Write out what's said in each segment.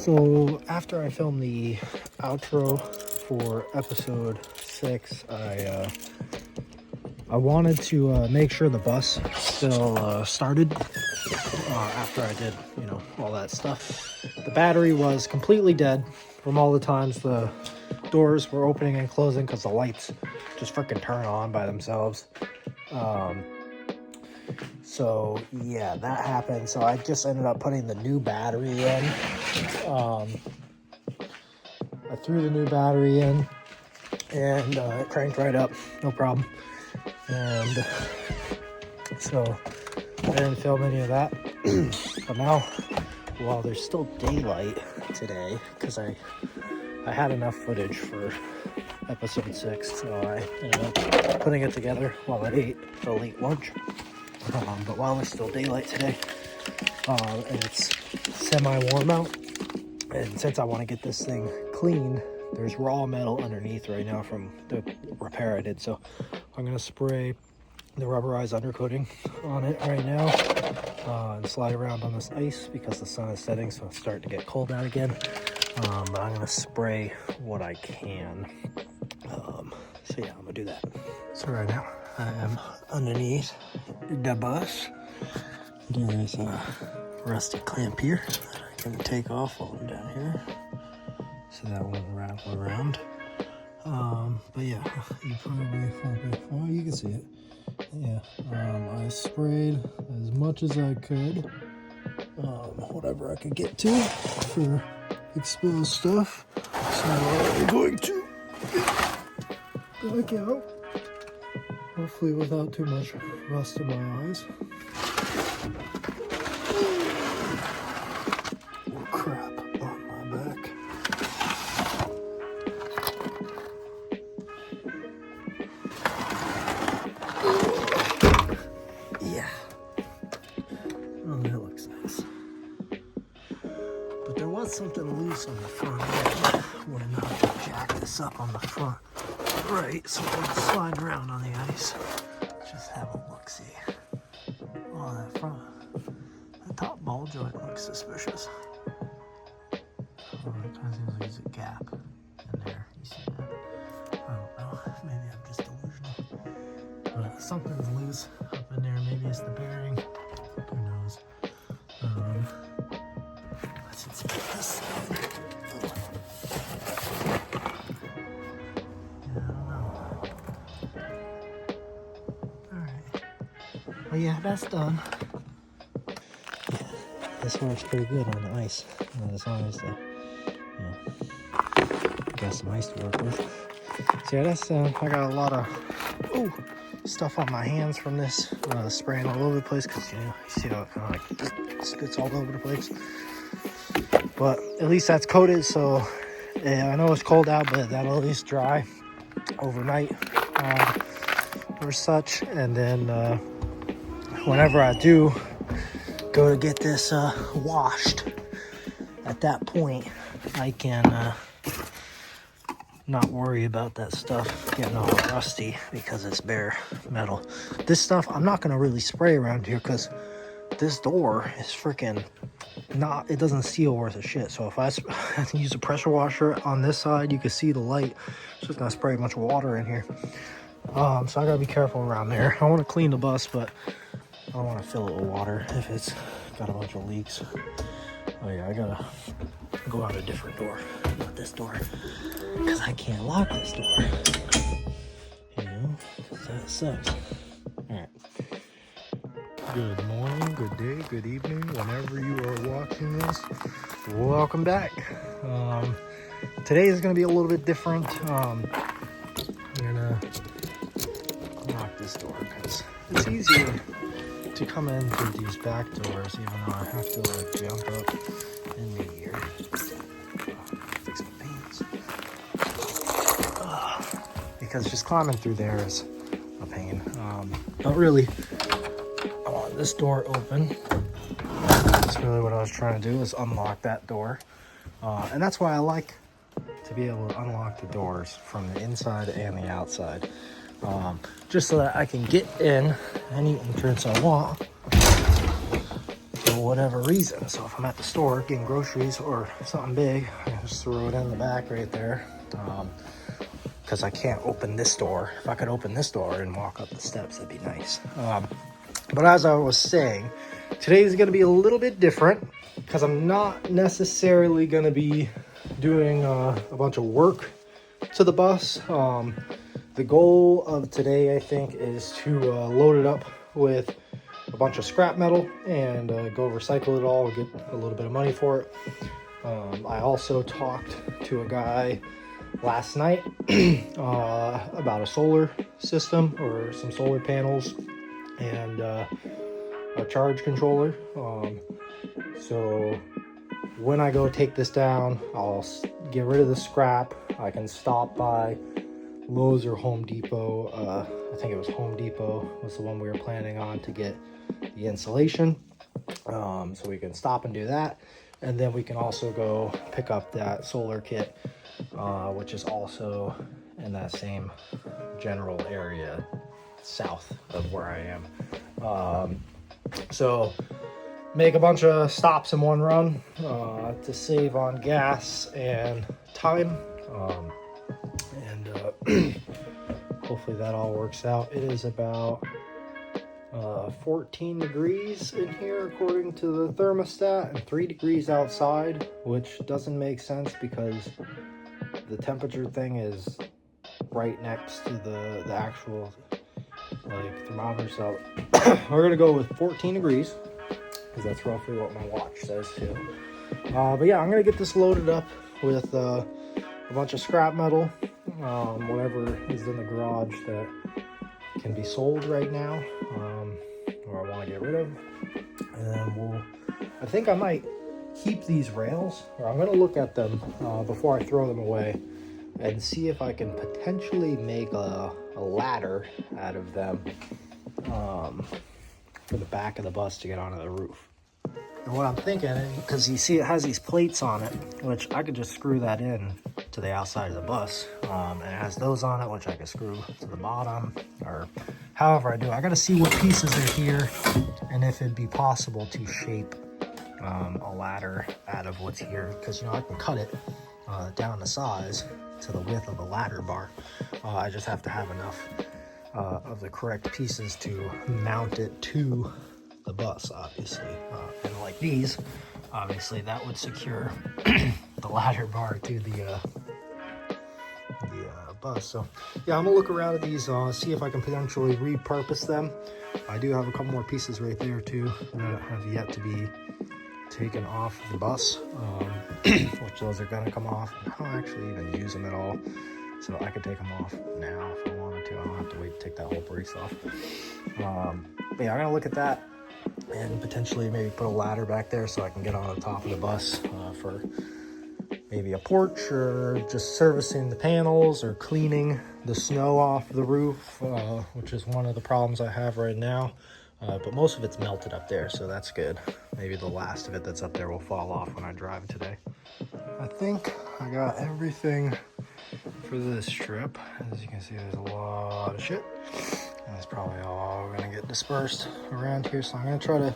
So after I filmed the outro for episode 6, I wanted to make sure the bus still started after I did, all that stuff. The battery was completely dead from all the times the doors were opening and closing because the lights just freaking turn on by themselves. So yeah, that happened. So I just ended up putting the new battery in. I threw the new battery in and it cranked right up, no problem. And so I didn't film any of that. But now, while there's still daylight today, because I had enough footage for episode 6, so I ended up putting it together while I ate a late lunch. But while there's still daylight today, and it's semi-warm out, and since I want to get this thing cleaned, there's raw metal underneath right now from the repair I did, so I'm going to spray the rubberized undercoating on it right now and slide around on this ice because the sun is setting, so it's starting to get cold out again. But I'm going to spray what I can. So yeah, I'm going to do that. So right now, I am underneath the bus. There is a rusty clamp here that I can take off while I'm down here, so that won't rattle around. But yeah, you probably you can see it. Yeah, I sprayed as much as I could, whatever I could get to for exposed stuff. So I'm going to back out, hopefully without too much rust in my eyes. Or crap on my back. Yeah. Oh, that looks nice. But there was something loose on the front end when I jacked this up on the front. Right, so I'm gonna slide around on the ice. Just have a look-see. Oh, that front. The top ball joint looks suspicious. Oh, it kind of seems like there's a gap in there. You see that? I don't know. Maybe I'm just delusional. But something's loose up in there. Maybe it's the bearing. Who knows? Let's inspect this side. Well, yeah, that's done. Yeah, this works pretty good on the ice. As long as got some ice to work with. So yeah, that's I got a lot of stuff on my hands from this spraying all over the place because you see how it kind of like spits all over the place. But at least that's coated, so I know it's cold out, but that'll at least dry overnight or such, and then whenever I do go to get this washed, at that point I can not worry about that stuff getting all rusty because it's bare metal. This stuff I'm not going to really spray around here because this door is freaking not, it doesn't seal worth a shit. So if I can use a pressure washer on this side, you can see the light. It's just going to spray a bunch of water in here. So I got to be careful around there. I want to clean the bus, but I don't want to fill it with water if it's got a bunch of leaks. Oh yeah, I gotta go out a different door, not this door, because I can't lock this door. Because that sucks. Alright. Good morning, good day, good evening, whenever you are watching this. Welcome back. Today is gonna be a little bit different. I'm gonna lock this door because it's easier to come in through these back doors, even though I have to like jump up in the air. Fix my pants. Because just climbing through there is a pain. But really, I want this door open. That's really what I was trying to do, is unlock that door. And that's why I like to be able to unlock the doors from the inside and the outside. Just so that I can get in any entrance I want. So whatever reason. So if I'm at the store getting groceries or something big, I can just throw it in the back right there. Because I can't open this door. If I could open this door and walk up the steps, that'd be nice. But as I was saying, today is going to be a little bit different because I'm not necessarily going to be doing a bunch of work to the bus. The goal of today, I think, is to load it up with a bunch of scrap metal and go recycle it all, get a little bit of money for it. I also talked to a guy last night about a solar system or some solar panels and a charge controller. So when I go take this down, I'll get rid of the scrap. I can stop by Lowe's or Home Depot. I think it was Home Depot was the one we were planning on to get the insulation. So we can stop and do that. And then we can also go pick up that solar kit, which is also in that same general area south of where I am. So make a bunch of stops in one run to save on gas and time. Hopefully that all works out. It is about 14 degrees in here according to the thermostat and 3 degrees outside, which doesn't make sense because the temperature thing is right next to the actual like thermometer. So we're gonna go with 14 degrees because that's roughly what my watch says too. But yeah, I'm gonna get this loaded up with a bunch of scrap metal, whatever is in the garage that can be sold right now, or I want to get rid of. And then I think I might keep these rails, or I'm going to look at them before I throw them away and see if I can potentially make a ladder out of them for the back of the bus to get onto the roof. And what I'm thinking, because you see it has these plates on it, which I could just screw that in to the outside of the bus, and it has those on it, which I could screw to the bottom, or however I do. I got to see what pieces are here, and if it'd be possible to shape a ladder out of what's here, because I can cut it down to size to the width of a ladder bar. I just have to have enough of the correct pieces to mount it to the bus, obviously. And like these, obviously that would secure the ladder bar to the bus. So yeah, I'm gonna look around at these, see if I can potentially repurpose them. I do have a couple more pieces right there too that have yet to be taken off the bus, which those are gonna come off. I don't actually even use them at all, so I could take them off now if I wanted to. I don't have to wait to take that whole brace off. But yeah, I'm gonna look at that and potentially maybe put a ladder back there so I can get on the top of the bus for maybe a porch, or just servicing the panels or cleaning the snow off the roof, which is one of the problems I have right now. But most of it's melted up there, so that's good. Maybe the last of it that's up there will fall off when I drive today. I think I got everything for this trip. As you can see, there's a lot of shit. And it's probably all gonna get dispersed around here, so I'm gonna try to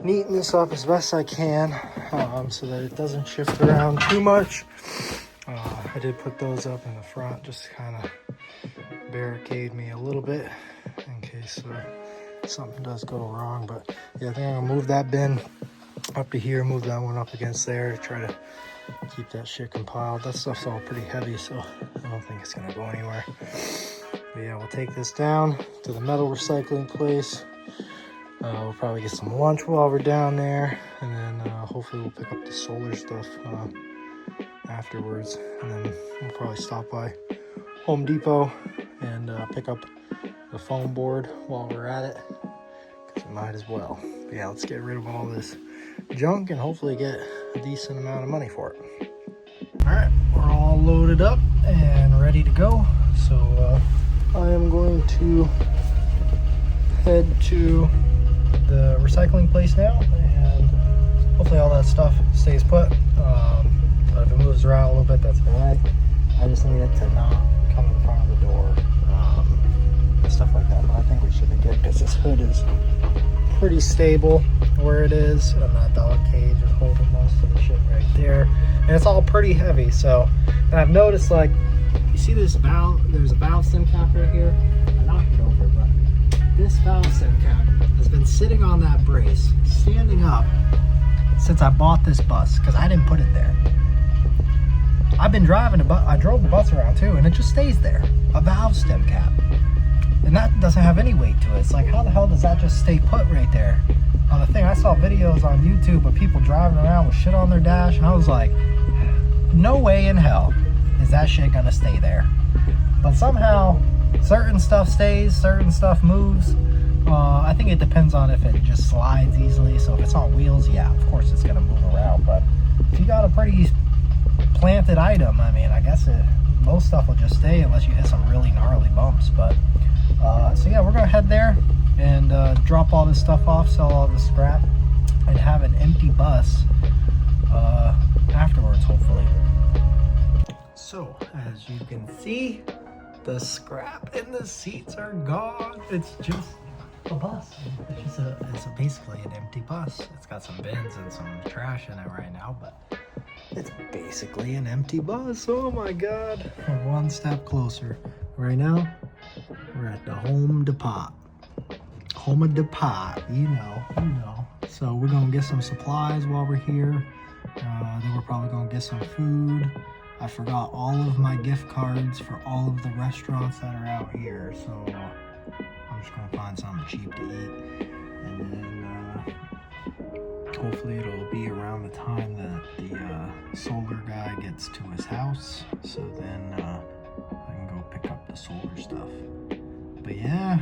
neaten this up as best I can, so that it doesn't shift around too much. I did put those up in the front just to kind of barricade me a little bit in case something does go wrong. But yeah, I think I'm gonna move that bin up to here, move that one up against there to try to keep that shit compiled. That stuff's all pretty heavy, so I don't think it's gonna go anywhere. But yeah, we'll take this down to the metal recycling place. We'll probably get some lunch while we're down there, and then hopefully we'll pick up the solar stuff afterwards. And then we'll probably stop by Home Depot and pick up the foam board while we're at it, because we might as well. But yeah, let's get rid of all this junk and hopefully get a decent amount of money for it. Alright, we're all loaded up and ready to go. So I am going to head to the recycling place now, and hopefully all that stuff stays put. But if it moves around a little bit, that's alright. I just need it to not come in front of the door and stuff like that. But I think we should be good because this hood is pretty stable where it is, and that dog cage is holding most of the shit right there, and it's all pretty heavy. So, and I've noticed, like, you see this valve, there's a valve stem cap right here. I knocked it over, but this valve stem cap has been sitting on that brace, standing up, since I bought this bus, because I didn't put it there. I've been driving the bus, I drove the bus around too, and it just stays there, a valve stem cap. And that doesn't have any weight to it. It's like, how the hell does that just stay put right there on the thing? I saw videos on YouTube of people driving around with shit on their dash, and I was like, no way in hell is that shit gonna stay there. But somehow, certain stuff stays, certain stuff moves. I think it depends on if it just slides easily. So if it's on wheels, yeah, of course it's gonna move around. But if you got a pretty planted item, I mean, I guess most stuff will just stay unless you hit some really gnarly bumps. But so yeah, we're gonna head there and drop all this stuff off, sell all the scrap, and have an empty bus afterwards, hopefully. So as you can see, the scrap in the seats are gone. It's just a bus. It's basically an empty bus. It's got some bins and some trash in it right now, but it's basically an empty bus. Oh my God. We're one step closer. Right now, we're at the Home Depot. Home Depot, you know. So we're gonna get some supplies while we're here. Then we're probably gonna get some food. I forgot all of my gift cards for all of the restaurants that are out here, so I'm just gonna find something cheap to eat, and then hopefully it'll be around the time that the solar guy gets to his house, so then I can go pick up the solar stuff. But yeah,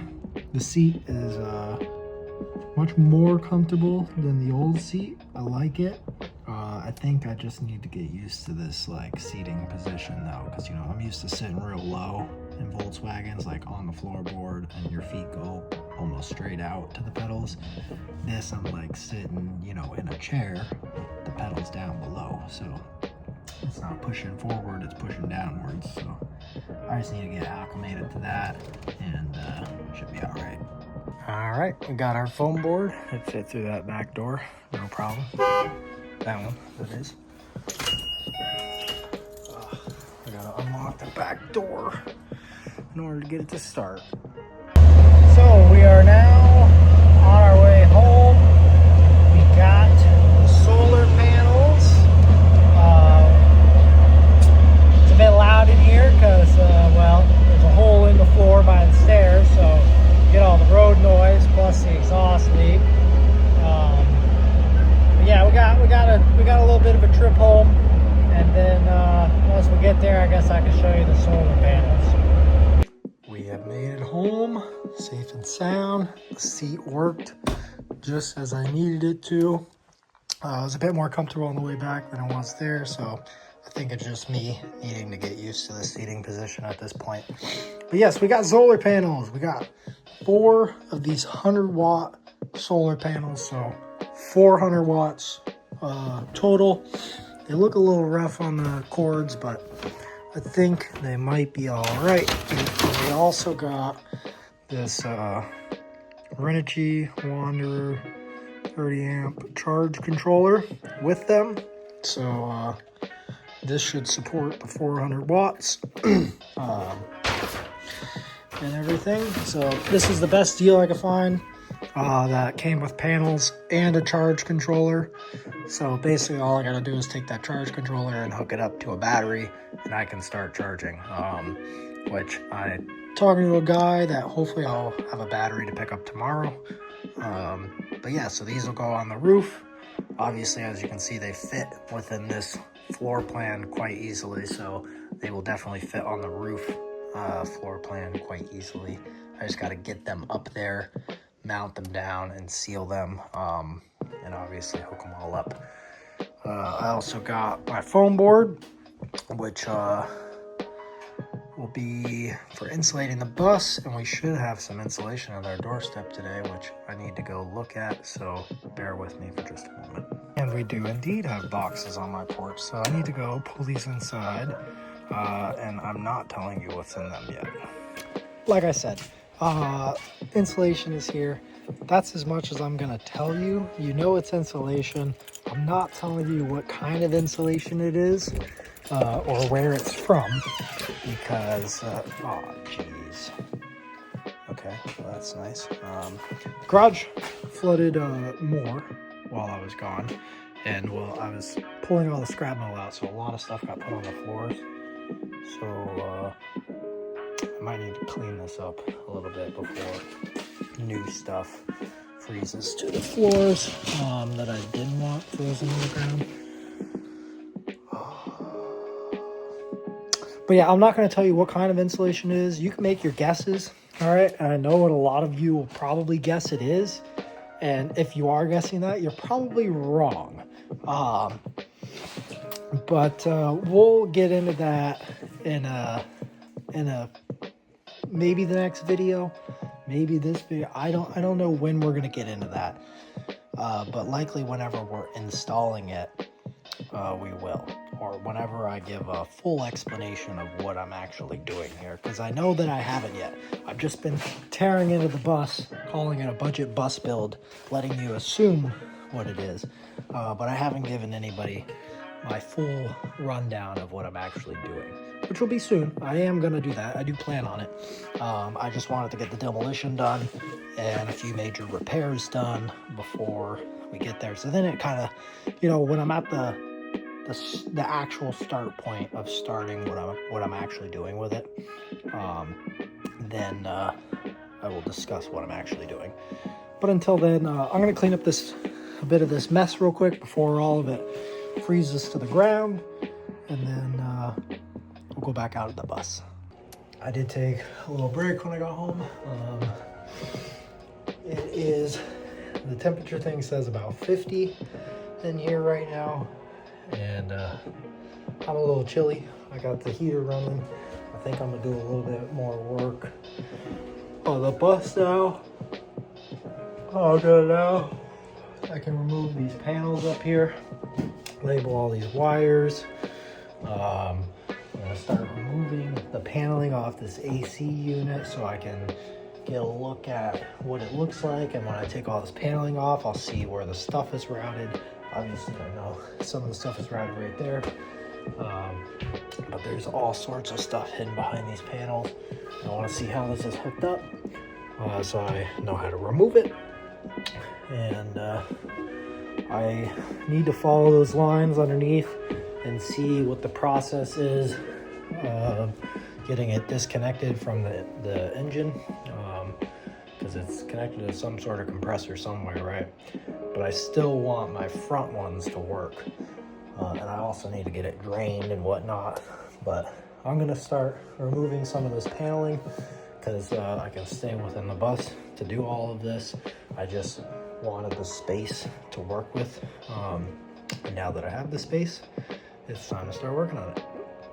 the seat is much more comfortable than the old seat. I like it. I think I just need to get used to this like seating position though, because you know I'm used to sitting real low in Volkswagens, like on the floorboard, and your feet go almost straight out to the pedals. This I'm like sitting, you know, in a chair with the pedals down below, so it's not pushing forward, it's pushing downwards. So I just need to get acclimated to that, and should be all right. All right, we got our foam board. It fit through that back door, no problem. That one, that is. I gotta unlock the back door in order to get it to start. So we are now on our way home. We got the solar panels. It's a bit loud in here because, well, there's a hole in the floor by the stairs, so you get all the road noise plus the exhaust leak. Yeah, we got a little bit of a trip home, and then once we get there, I guess I can show you the solar panels. We have made it home, safe and sound. The seat worked just as I needed it to. It was a bit more comfortable on the way back than it was there, so I think it's just me needing to get used to the seating position at this point. But yes, we got solar panels. We got 4 of these 100-watt solar panels, so 400 watts total. They look a little rough on the cords, but I think they might be all right. And we also got this Renogy Wanderer 30 amp charge controller with them. So this should support the 400 watts and everything. So this is the best deal I could find. That came with panels and a charge controller. So basically all I gotta do is take that charge controller and hook it up to a battery, and I can start charging. Which I talking to a guy that hopefully I'll have a battery to pick up tomorrow. But yeah, so these will go on the roof. Obviously, as you can see, they fit within this floor plan quite easily, so they will definitely fit on the roof floor plan quite easily. I just got to get them up there, mount them down, and seal them, and obviously hook them all up. I also got my foam board, which will be for insulating the bus, and we should have some insulation on our doorstep today, which I need to go look at, so bear with me for just a moment. And we do indeed have boxes on my porch, so I need to go pull these inside, and I'm not telling you what's in them yet. Like I said, insulation is here. that's as much as I'm gonna tell you. You know it's insulation. I'm not telling you what kind of insulation it is or where it's from because, oh jeez. Okay, well, that's nice. Garage flooded more while I was gone, and well, I was pulling all the scrap metal out, so a lot of stuff got put on the floors. So I might need to clean this up a little bit before new stuff freezes to the floors that I didn't want frozen in the ground. But yeah, I'm not going to tell you what kind of insulation it is. You can make your guesses, all right? And I know what a lot of you will probably guess it is. And if you are guessing that, you're probably wrong. But we'll get into that in a maybe the next video, maybe this video. I don't know when we're going to get into that. But likely whenever we're installing it, we will. Or whenever I give a full explanation of what I'm actually doing here, because I know that I haven't yet. I've just been tearing into the bus, calling it a budget bus build, letting you assume what it is, but I haven't given anybody my full rundown of what I'm actually doing, which will be soon. I am going to do that. I do plan on it. I just wanted to get the demolition done and a few major repairs done before we get there. So then it kind of, you know, when I'm at the actual start point of starting what I'm actually doing with it, then I will discuss what I'm actually doing. But until then, I'm going to clean up a bit of this mess real quick before all of it freezes to the ground, and then we'll go back out at the bus. I did take a little break when I got home. The temperature thing says about 50 in here right now. And I'm a little chilly. I got the heater running. I think I'm gonna do a little bit more work on the bus now. Oh, good now. I can remove these panels up here, label all these wires. I'm gonna start removing the paneling off this AC unit so I can get a look at what it looks like. And when I take all this paneling off, I'll see where the stuff is routed. Obviously, I know some of the stuff is routed right there, but there's all sorts of stuff hidden behind these panels. I want to see how this is hooked up, so I know how to remove it. And I need to follow those lines underneath and see what the process is of getting it disconnected from the engine, because it's connected to some sort of compressor somewhere, right? But I still want my front ones to work, and I also need to get it drained and whatnot. But I'm gonna start removing some of this paneling because I can stay within the bus to do all of this. I just wanted the space to work with, and now that I have the space, it's time to start working on it.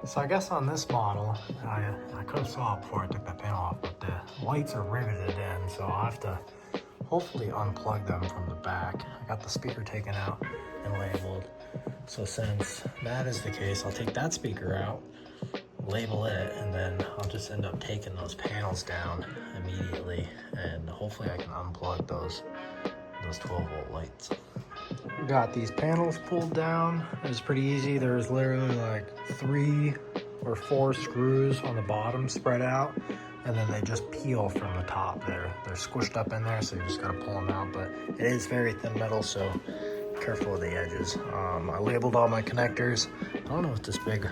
So I guess on this model, I could have saw it before I took that panel off, but the lights are riveted in, so I'll have to hopefully unplug them from the back. I got the speaker taken out and labeled. So since that is the case, I'll take that speaker out, label it, and then I'll just end up taking those panels down immediately, and hopefully I can unplug those 12-volt lights. Got these panels pulled down. It was pretty easy. There's literally like 3 or 4 screws on the bottom spread out, and then they just peel from the top. They're squished up in there, so you just gotta pull them out. But it is very thin metal, so careful with the edges. I labeled all my connectors. I don't know what this big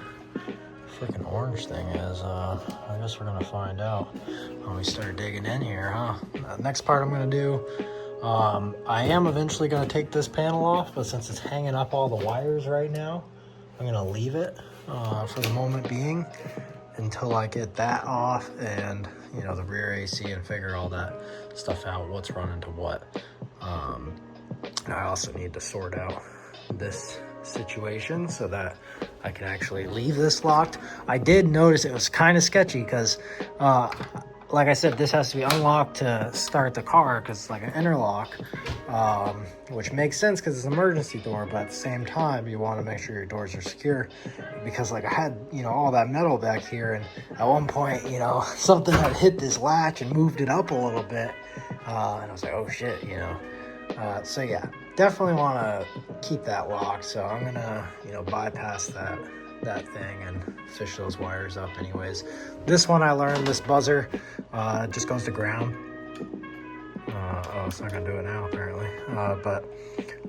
freaking orange thing is. I guess we're gonna find out when we start digging in here, huh? Next part I'm gonna do, I am eventually gonna take this panel off, but since it's hanging up all the wires right now, I'm gonna leave it for the moment being until I get that off and, you know, the rear AC, and figure all that stuff out, what's running to what. I also need to sort out this situation so that I can actually leave this locked. I did notice it was kind of sketchy because, like I said, this has to be unlocked to start the car because it's like an interlock, which makes sense because it's an emergency door, but at the same time, you want to make sure your doors are secure because, like, I had, you know, all that metal back here, and at one point, you know, something had hit this latch and moved it up a little bit, And I was like, oh shit, you know. So yeah, definitely want to keep that locked. So I'm gonna, you know, bypass that thing and fish those wires up anyways. This one I learned, this buzzer just goes to ground. Oh, it's not gonna do it now apparently. But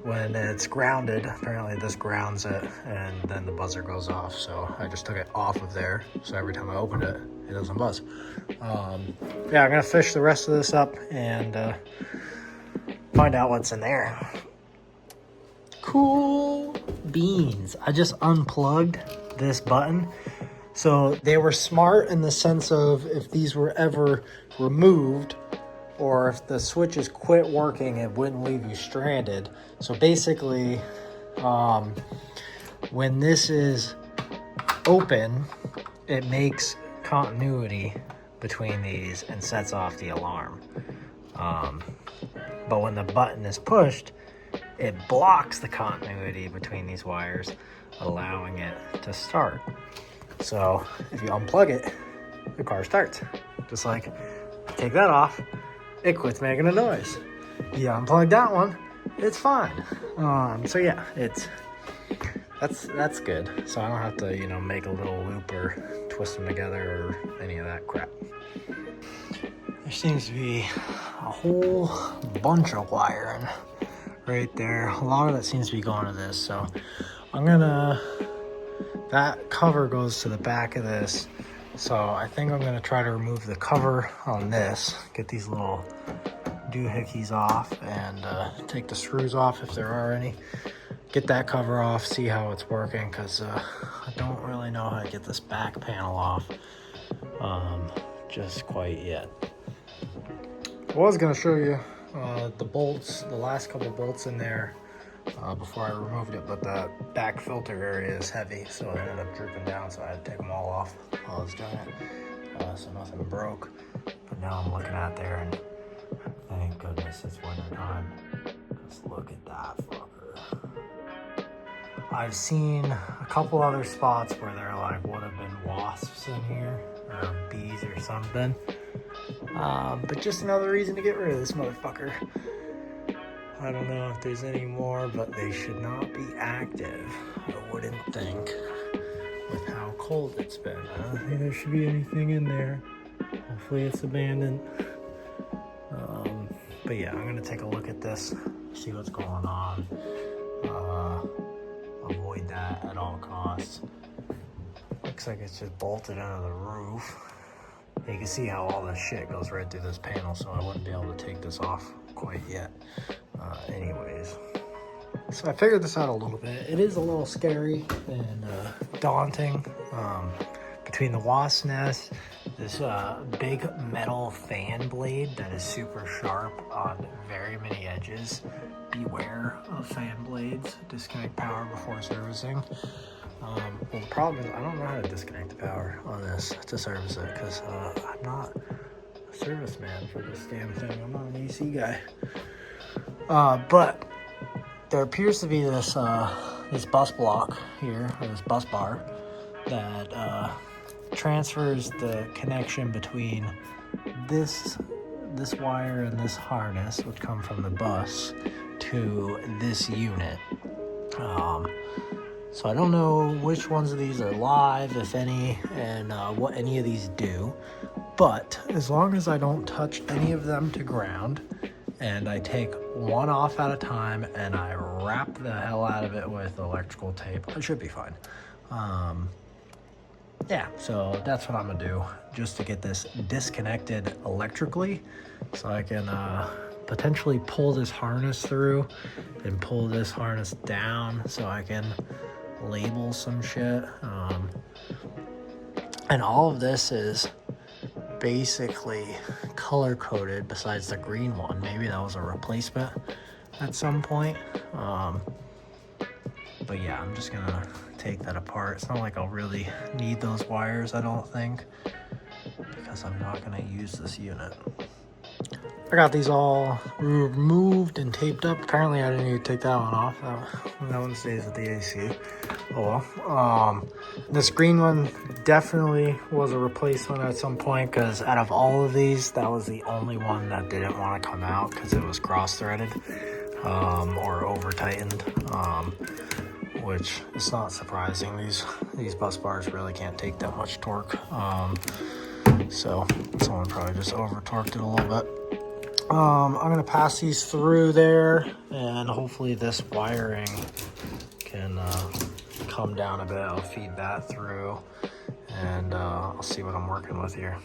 when it's grounded, apparently this grounds it, and then the buzzer goes off. So I just took it off of there, so every time I opened it, it doesn't buzz. Yeah, I'm gonna fish the rest of this up and find out what's in there. Cool beans. I just unplugged this button. So they were smart in the sense of if these were ever removed, or if the switches quit working, it wouldn't leave you stranded. So basically, when this is open, it makes continuity between these and sets off the alarm. But when the button is pushed, it blocks the continuity between these wires, allowing it to start. So if you unplug it, the car starts. Just like, take that off, it quits making a noise. You unplug that one, it's fine. So yeah, that's good. So I don't have to, you know, make a little loop or twist them together or any of that crap. There seems to be a whole bunch of wiring right there. A lot of it seems to be going to this. So that cover goes to the back of this. So I think I'm gonna try to remove the cover on this, get these little doohickeys off, and take the screws off if there are any. Get that cover off, see how it's working, because I don't really know how to get this back panel off just quite yet. I was gonna show you the bolts, the last couple bolts in there before I removed it, but the back filter area is heavy, so it ended up drooping down, so I had to take them all off while I was doing it. So nothing broke, but now I'm looking at there, and thank goodness it's winter time. Just look at that fucker. I've seen a couple other spots where there like would have been wasps in here, or bees or something. But just another reason to get rid of this motherfucker. I don't know if there's any more, but they should not be active, I wouldn't think, with how cold it's been. I don't think there should be anything in there. Hopefully it's abandoned. But yeah, I'm gonna take a look at this, see what's going on. Avoid that at all costs. Looks like it's just bolted into the roof. You can see how all this shit goes right through this panel, so I wouldn't be able to take this off quite yet. Anyways, so I figured this out a little bit. It is a little scary and daunting. Between the wasp nest, this big metal fan blade that is super sharp on very many edges. Beware of fan blades. Disconnect power before servicing. Well, the problem is I don't know how to disconnect the power on this to service it, because I'm not a serviceman for this damn thing. I'm not an AC guy. But there appears to be this bus block here, or this bus bar, that transfers the connection between this wire and this harness, which come from the bus, to this unit. So I don't know which ones of these are live, if any, and what any of these do. But as long as I don't touch any of them to ground, and I take one off at a time and I wrap the hell out of it with electrical tape, I should be fine. Yeah, so that's what I'm gonna do, just to get this disconnected electrically, so I can potentially pull this harness through and pull this harness down so I can label some shit. And all of this is basically color coded besides the green one. Maybe that was a replacement at some point. But yeah, I'm just gonna take that apart. It's not like I'll really need those wires, I don't think, because I'm not gonna use this unit. I got these all removed and taped up. Apparently I didn't need to take that one off. That one stays with the AC. Oh well. This green one definitely was a replacement at some point, because out of all of these, that was the only one that didn't want to come out because it was cross-threaded or over-tightened, which is not surprising. These bus bars really can't take that much torque. So someone probably just over-torqued it a little bit. I'm gonna pass these through there, and hopefully this wiring can come down a bit. I'll feed that through, and I'll see what I'm working with here.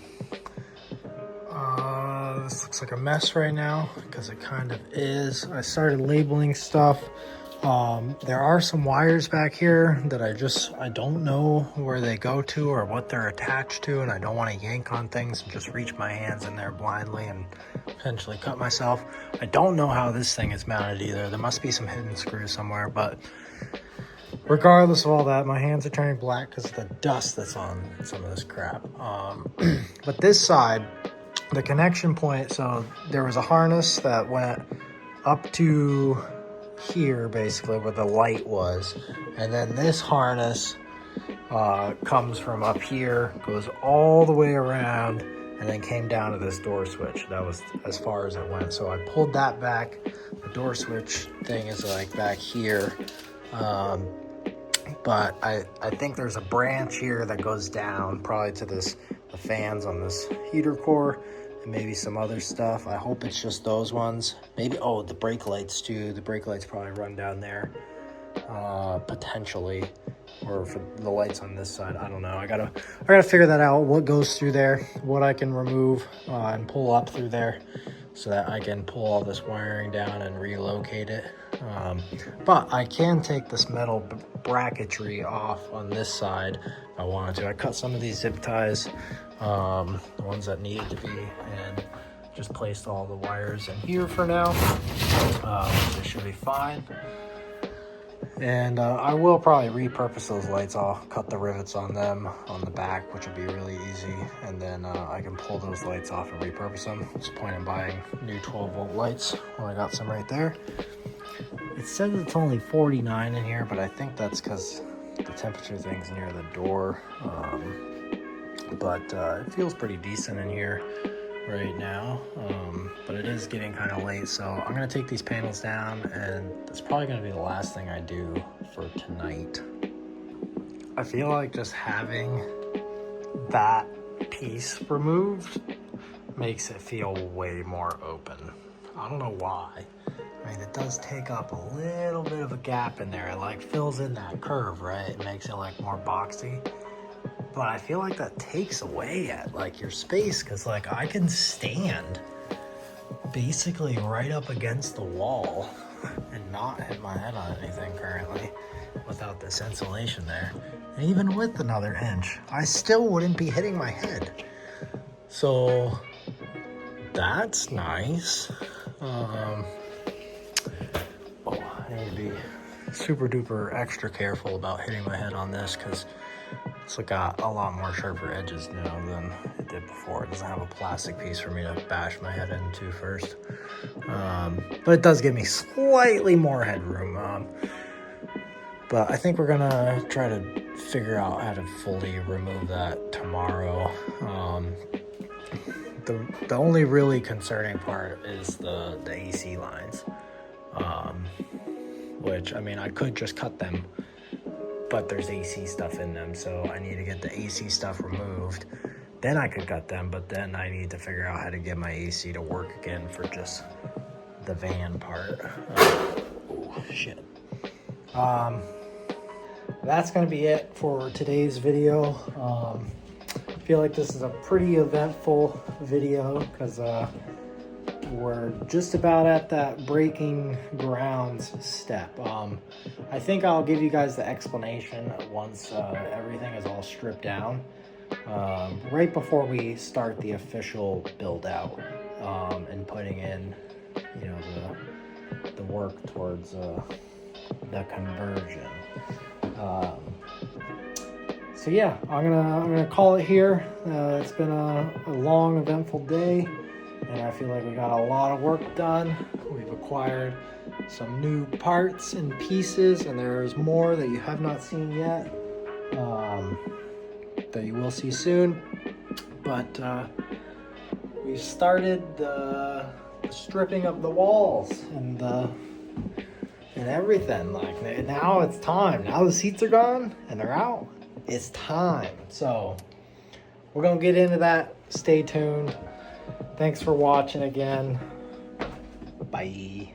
This looks like a mess right now, because it kind of is. I started labeling stuff. There are some wires back here that I don't know where they go to or what they're attached to, and I don't want to yank on things and just reach my hands in there blindly and potentially cut myself. I don't know how this thing is mounted either. There must be some hidden screws somewhere, but regardless of all that, my hands are turning black because of the dust that's on some of this crap. But this side, the connection point, so there was a harness that went up to here, basically where the light was, and then this harness comes from up here, goes all the way around, and then came down to this door switch. That was as far as it went. So I pulled that back. The door switch thing is like back here, but I think there's a branch here that goes down probably to the fans on this heater core, and maybe some other stuff. I hope it's just those ones. Maybe, oh, the brake lights too. The brake lights probably run down there, potentially, or for the lights on this side. I don't know. I gotta figure that out. What goes through there, what I can remove and pull up through there, so that I can pull all this wiring down and relocate it. But I can take this metal bracketry off on this side if I wanted to. I cut some of these zip ties, the ones that needed to be, and just placed all the wires in here for now. They should be fine. And I will probably repurpose those lights. I'll cut the rivets on them on the back, which will be really easy, and then I can pull those lights off and repurpose them. What's the point in buying new 12-volt lights when I got some right there? It says it's only 49 in here, but I think that's because the temperature thing's near the door. But it feels pretty decent in here right now, but it is getting kind of late, so I'm gonna take these panels down, and that's probably gonna be the last thing I do for tonight. I feel like just having that piece removed makes it feel way more open. I don't know why. I mean, it does take up a little bit of a gap in there. It like fills in that curve, right? It makes it like more boxy. But I feel like that takes away at like your space, because like I can stand basically right up against the wall and not hit my head on anything currently without this insulation there. And even with another inch, I still wouldn't be hitting my head. So that's nice. Oh, I need to be super duper extra careful about hitting my head on this, because it's got a lot more sharper edges now than it did before. It doesn't have a plastic piece for me to bash my head into first. But it does give me slightly more headroom. But I think we're gonna try to figure out how to fully remove that tomorrow. The only really concerning part is the AC lines, which, I mean, I could just cut them, but there's AC stuff in them, so I need to get the AC stuff removed. Then I could cut them, but then I need to figure out how to get my AC to work again for just the van part. Oh, shit. That's gonna be it for today's video. I feel like this is a pretty eventful video, because we're just about at that breaking grounds step. I think I'll give you guys the explanation once everything is all stripped down, right before we start the official build out, and putting in, you know, the work towards the conversion. So yeah, I'm gonna call it here. It's been a long, eventful day, and I feel like we got a lot of work done. We've acquired some new parts and pieces, and there's more that you have not seen yet, that you will see soon. But we've started the stripping of the walls and everything. Like, now it's time. Now the seats are gone and they're out. It's time. So we're gonna get into that. Stay tuned. Thanks for watching again. Bye.